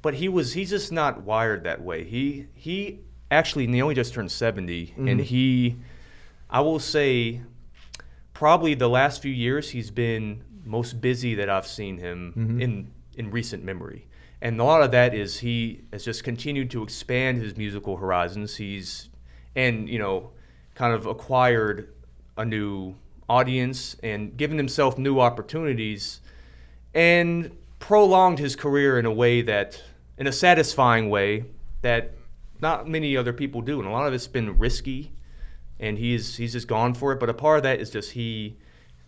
but he's just not wired that way. He actually only just turned 70 and I will say probably the last few years he's been most busy that I've seen him in recent memory. And a lot of that is he has just continued to expand his musical horizons. He's kind of acquired a new audience and given himself new opportunities and prolonged his career in a satisfying way that not many other people do. And a lot of it's been risky and he's just gone for it. But a part of that is just he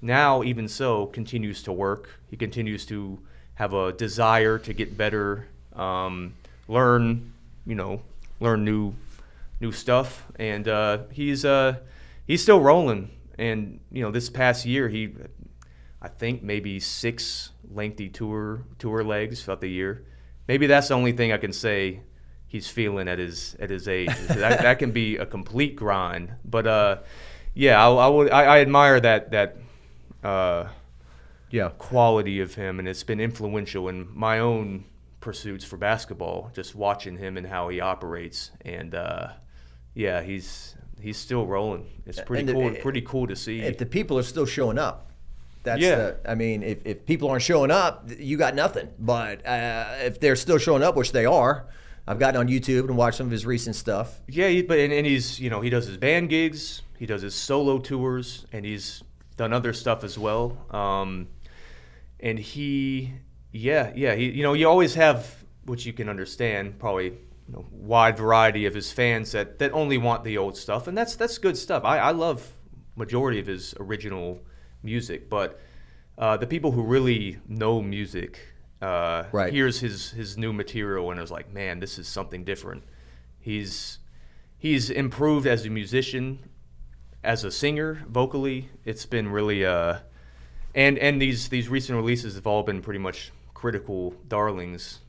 now, even so, continues to work. He continues to have a desire to get better, learn new stuff, and he's still rolling. And this past year, I think maybe 6 lengthy tour legs throughout the year. Maybe that's the only thing I can say he's feeling at his age. that can be a complete grind. But I admire that quality of him, and it's been influential in my own pursuits for basketball, just watching him and how he operates. And he's still rolling. It's pretty cool to see. If the people are still showing up, that's Yeah. if people aren't showing up, you got nothing. But if they're still showing up, which they are, I've gotten on YouTube and watched some of his recent stuff. Yeah, and he's he does his band gigs, he does his solo tours, and he's done other stuff as well. And you always have, which you can understand, probably wide variety of his fans that only want the old stuff, and that's good stuff. I love majority of his original music, but the people who really know music hears his new material and is like, man, this is something different. He's improved as a musician, as a singer, vocally. It's been really and these recent releases have all been pretty much critical darlings.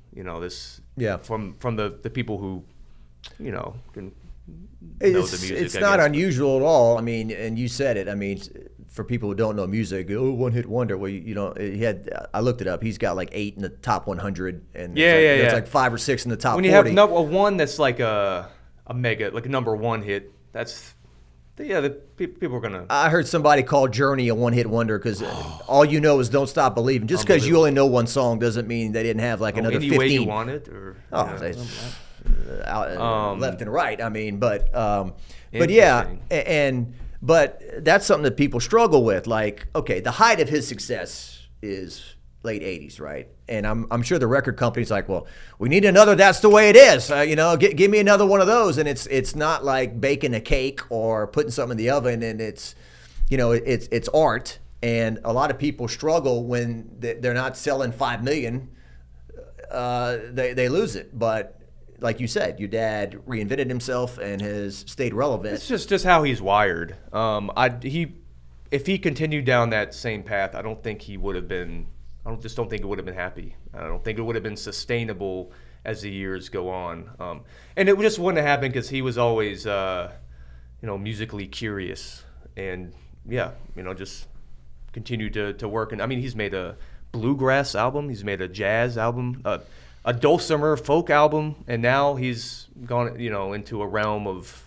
From the people who can know the music. It's not unusual at all. I mean, and you said it. I mean, for people who don't know music, one hit wonder. Well, I looked it up. He's got like 8 in the top 100, and there's like 5 or 6 in the top 40. When you have a one that's like a mega, like a number one hit, the people are gonna. I heard somebody call Journey a one-hit wonder because all you know is "Don't Stop Believing." Just because you only know one song doesn't mean they didn't have like another 15. Any way you want it, or left and right. I mean, but yeah, but that's something that people struggle with. Like, okay, the height of his success is late 80s, right? And I'm sure the record company's like, well, we need another That's the Way It Is. Give me another one of those. And it's not like baking a cake or putting something in the oven, and it's art. And a lot of people struggle when they're not selling 5 million. They lose it. But like you said, your dad reinvented himself and has stayed relevant. It's just how he's wired. If he continued down that same path, I don't think he would have been. I don't think it would have been happy. I don't think it would have been sustainable as the years go on. And it just wouldn't have happened because he was always, musically curious, and just continued to work. And I mean, he's made a bluegrass album, he's made a jazz album, a dulcimer folk album, and now he's gone, into a realm of.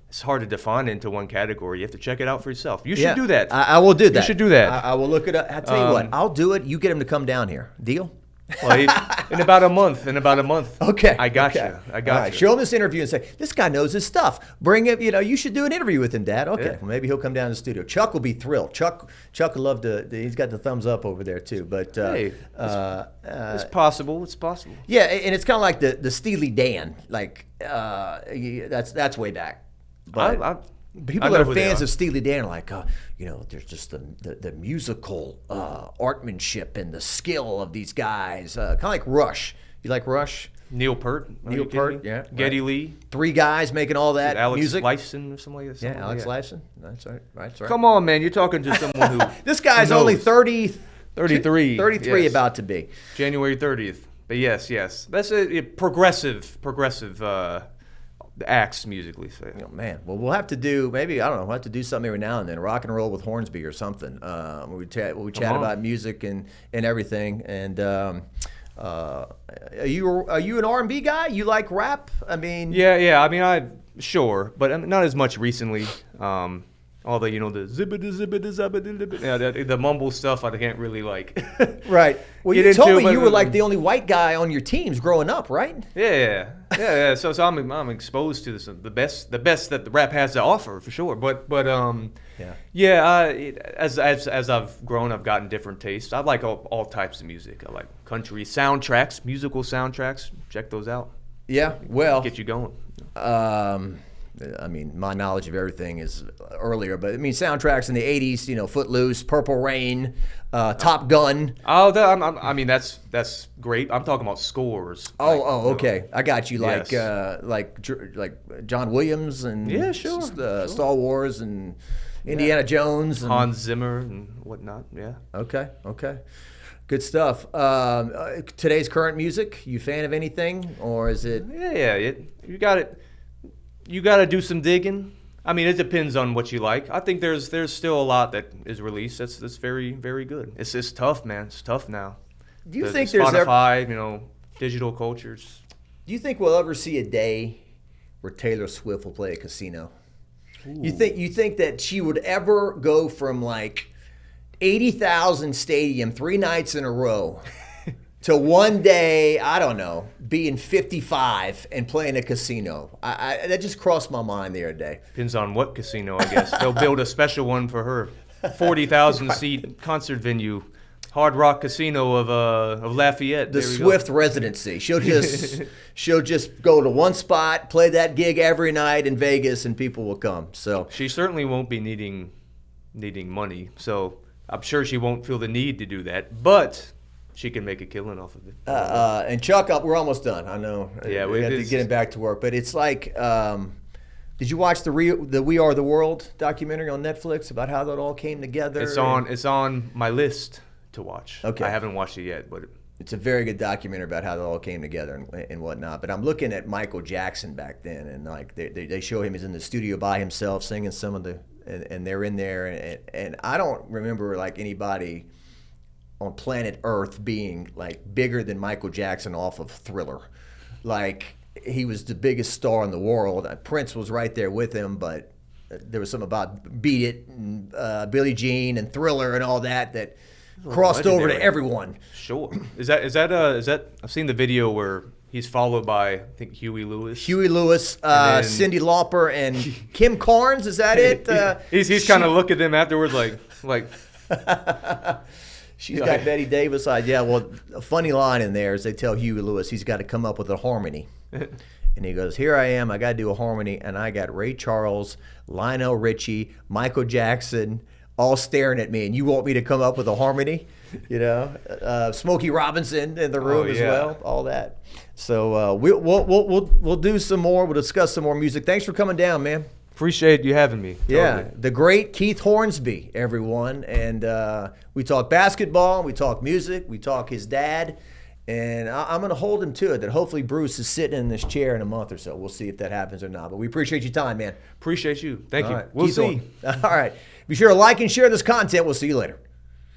It's hard to define into one category. You have to check it out for yourself. You should do that. I will do that. You should do that. I will look it up. I'll tell you what. I'll do it. You get him to come down here. Deal? Well, in about a month. Okay. I got you. All right. Show him this interview and say, this guy knows his stuff. Bring him, you should do an interview with him, Dad. Okay. Yeah. Well, maybe he'll come down to the studio. Chuck will be thrilled. Chuck would love to. He's got the thumbs up over there, too. But it's possible. It's possible. Yeah, and it's kind of like the Steely Dan. Like, that's way back. But people that are fans of Steely Dan are like, there's just the musical artmanship and the skill of these guys. Kind of like Rush. You like Rush? Neil Peart. Yeah. Geddy Lee. 3 guys making all that music. Alex Lifeson or something like that. Yeah, Alex Lifeson. That's right. That's right. Come on, man. You're talking to someone who This guy's only 33. 33, yes. About to be. January 30th. But yes. That's a progressive acts musically. So. Oh, man. Well, we'll have to do we'll have to do something every now and then. Rock and roll with Hornsby or something. We chat about music and everything. And are you an R&B guy? You like rap? I mean, yeah. I mean, but not as much recently. All the the the mumble stuff I can't really like. Right. Well, you told me you were like the only white guy on your teams growing up, right? Yeah. So I'm exposed to the best that the rap has to offer for sure. But as I've grown, I've gotten different tastes. I like all types of music. I like country soundtracks, musical soundtracks. Check those out. Yeah. Well, get you going. I mean, my knowledge of everything is earlier, but I mean, soundtracks in the 80s, Footloose, Purple Rain, Top Gun. Oh, I mean, that's great. I'm talking about scores. Okay. I got you. Like, like John Williams and Star Wars and Indiana Jones. And Hans Zimmer and whatnot, yeah. Okay. Good stuff. Today's current music, you fan of anything, or is it? Yeah. You got it. You got to do some digging. I mean, it depends on what you like. I think there's still a lot that is released that's very, very good. It's tough, man. It's tough now. Do you think there's Spotify, digital cultures? Do you think we'll ever see a day where Taylor Swift will play a casino? Ooh. You think that she would ever go from like 80,000 stadium 3 nights in a row to one day, I don't know, being 55 and playing a casino? That just crossed my mind the other day. Depends on what casino, I guess. They'll build a special one for her. 40,000 seat concert venue, Hard Rock Casino of Lafayette. The Swift residency. She'll just go to one spot, play that gig every night in Vegas, and people will come. So she certainly won't be needing money. So I'm sure she won't feel the need to do that, but she can make a killing off of it. And Chuck, we're almost done. I know. Yeah, we got to get him back to work, but it's like. Did you watch the We Are the World documentary on Netflix about how that all came together? It's on my list to watch. Okay. I haven't watched it yet, but it's a very good documentary about how it all came together and whatnot. But I'm looking at Michael Jackson back then, and like they show him as in the studio by himself singing some of the, and they're in there, and I don't remember like anybody on planet Earth being like bigger than Michael Jackson off of Thriller, like. He was the biggest star in the world. Prince was right there with him, but there was something about Beat It and Billie Jean and Thriller and all that crossed over to everyone. Sure. Is that? I've seen the video where he's followed by I think Huey Lewis, Cyndi Lauper, and Kim Carnes. Is that it? He's kind of looking at them afterwards like. She's got Betty Davis eyes. Yeah, well, a funny line in there is they tell Huey Lewis he's got to come up with a harmony. And he goes, here I am, I got to do a harmony, and I got Ray Charles, Lionel Richie, Michael Jackson, all staring at me, and you want me to come up with a harmony? You know, Smokey Robinson in the room as well, all that. So we'll do some more. We'll discuss some more music. Thanks for coming down, man. Appreciate you having me. Yeah, Totally. the great Keith Hornsby, everyone. And we talk basketball, we talk music, we talk his dad. And I'm going to hold him to it that hopefully Bruce is sitting in this chair in a month or so. We'll see if that happens or not. But we appreciate your time, man. Appreciate you. Thank you. All right. We'll Keith see. All right. Be sure to like and share this content. We'll see you later.